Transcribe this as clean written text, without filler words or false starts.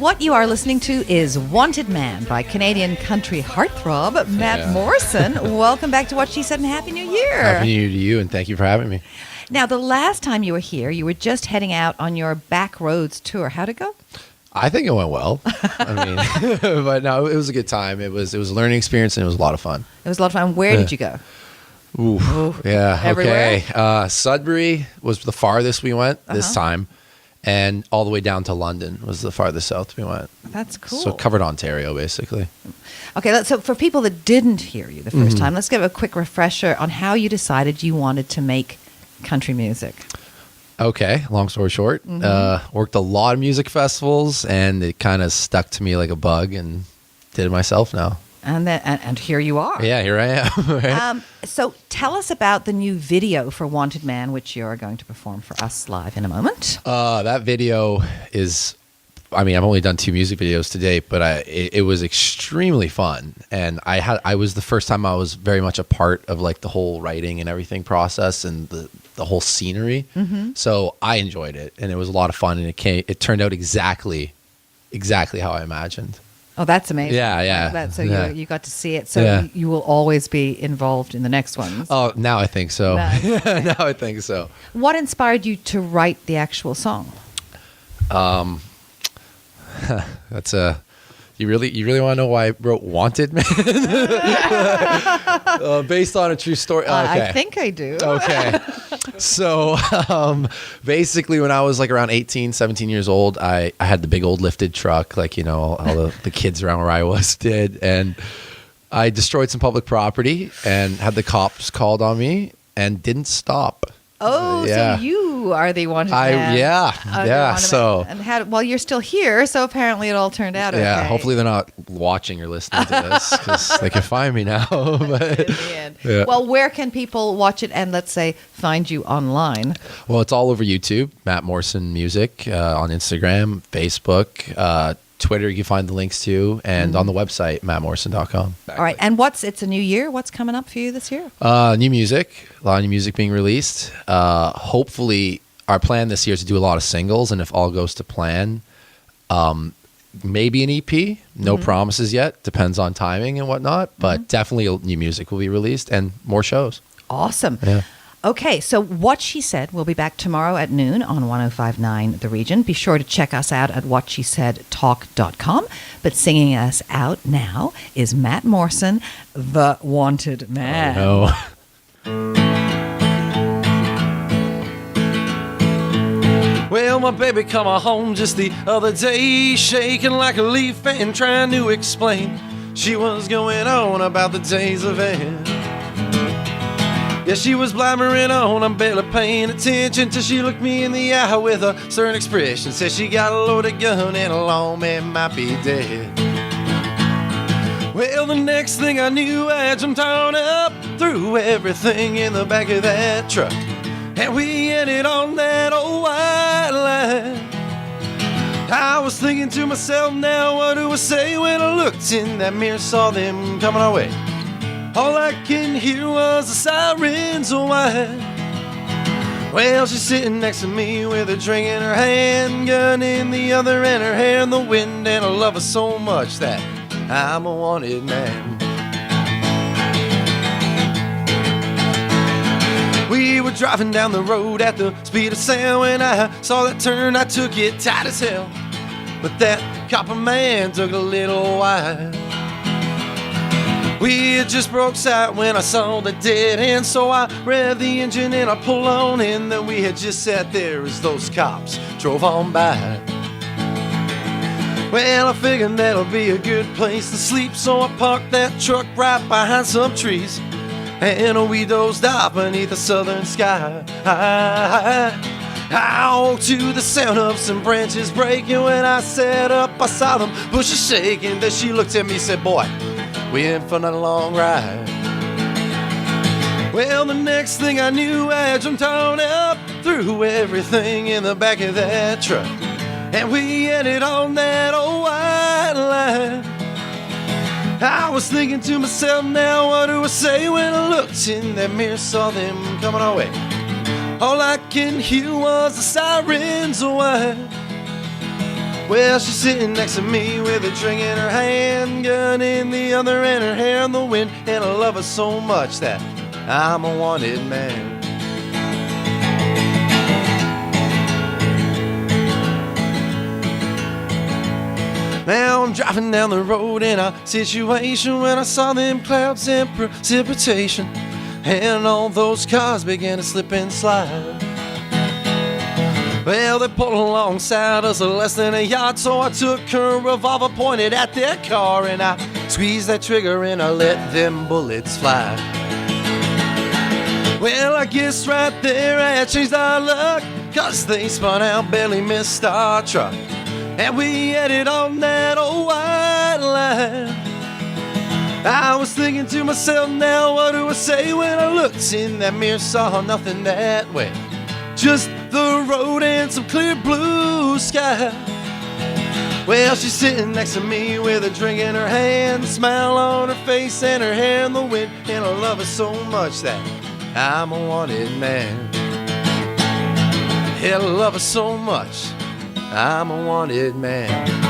What you are listening to is Wanted Man by Canadian country heartthrob Matt Morson. Welcome back to What She Said and Happy New Year. Happy New Year to you, and thank you for having me. Now, the last time you were here, you were just heading out on your Back Roads tour. How'd it go? I think it went well. I mean, but no, it was a good time. It was a learning experience, and it was a lot of fun. It was a lot of fun. Where did you go? Ooh, yeah, everywhere? Okay. Sudbury was the farthest we went this time, and all the way down to London was the farthest south we went. That's cool. So covered Ontario, basically. Okay, so for people that didn't hear you the first time, let's give a quick refresher on how you decided you wanted to make country music. Okay, long story short, worked a lot of music festivals, and it kind of stuck to me like a bug, and did it myself now. And here you are. Yeah, here I am. Right? So tell us about the new video for Wanted Man, which you're going to perform for us live in a moment. That video is, I mean, I've only done 2 music videos to date, but it was extremely fun. And I was the first time I was very much a part of like the whole writing and everything process and the whole scenery. So I enjoyed it, and it was a lot of fun, and it turned out exactly how I imagined. Oh, that's amazing. Yeah. You got to see it. So you will always be involved in the next ones. Oh, now I think so. Nice. Now I think so. What inspired you to write the actual song? That's you really want to know why I wrote Wanted Man? Based on a true story. Okay. I think I do. Okay. So basically when I was like around 18, 17 years old, I had the big old lifted truck, like, you know, all the kids around where I was did. And I destroyed some public property and had the cops called on me and didn't stop. Oh, so you are the wanted man. So, and well, you're still here, so apparently it all turned out okay. Yeah, hopefully they're not watching or listening to this, because they can find me now. But, in the end. Well, where can people watch it and, let's say, find you online? Well, it's all over YouTube, Matt Morson Music, on Instagram, Facebook, Twitter, you can find the links to, and on the website, mattmorson.com. All right, and it's a new year. What's coming up for you this year? New music, a lot of new music being released. Hopefully, our plan this year is to do a lot of singles, and if all goes to plan, maybe an EP. No promises yet. Depends on timing and whatnot, but definitely new music will be released and more shows. Awesome. Yeah. Okay, so What She Said will be back tomorrow at noon on 105.9 The Region. Be sure to check us out at whatshesaidtalk.com. But singing us out now is Matt Morson, the Wanted Man. Oh, no. Well, my baby come home just the other day, shaking like a leaf and trying to explain. She was going on about the days of end. Yeah, she was blabbering on, I'm barely paying attention till she looked me in the eye with a certain expression. Said she got a loaded gun and a long man might be dead. Well, the next thing I knew, I jumped on up, threw everything in the back of that truck, and we headed on that old white line. I was thinking to myself, now what do I say when I looked in that mirror, saw them coming our way. All I can hear was the sirens whine. Well, she's sitting next to me with a drink in her hand, gun in the other, and her hair in the wind. And I love her so much that I'm a wanted man. We were driving down the road at the speed of sound. When I saw that turn, I took it tight as hell. But that copper man took a little while. We had just broke sight when I saw the dead end, so I revved the engine and I pulled on in. Then we had just sat there as those cops drove on by. Well, I figured that'll be a good place to sleep, so I parked that truck right behind some trees, and we dozed off beneath the southern sky. I woke to the sound of some branches breaking. When I sat up, I saw them bushes shaking. Then she looked at me and said, "Boy, we in for a long ride." Well, the next thing I knew, I jumped on up, threw everything in the back of that truck, and we headed on that old white line. I was thinking to myself, now what do I say when I looked in that mirror, saw them coming our way. All I can hear was the sirens whine. Well, she's sitting next to me with a drink in her hand, gun in the other, and her hair in the wind. And I love her so much that I'm a wanted man. Now I'm driving down the road in a situation when I saw them clouds and precipitation, and all those cars began to slip and slide. Well, they pulled alongside us less than a yard, so I took her revolver, pointed at their car, and I squeezed that trigger and I let them bullets fly. Well, I guess right there I changed our luck, 'cause they spun out, barely missed our truck, and we headed on that old white line. I was thinking to myself, now what do I say, when I looked in that mirror, saw nothing that way, just the road and some clear blue sky. Well, she's sitting next to me with a drink in her hand, smile on her face and her hair in the wind, and I love her so much that I'm a wanted man. Yeah, I love her so much, I'm a wanted man.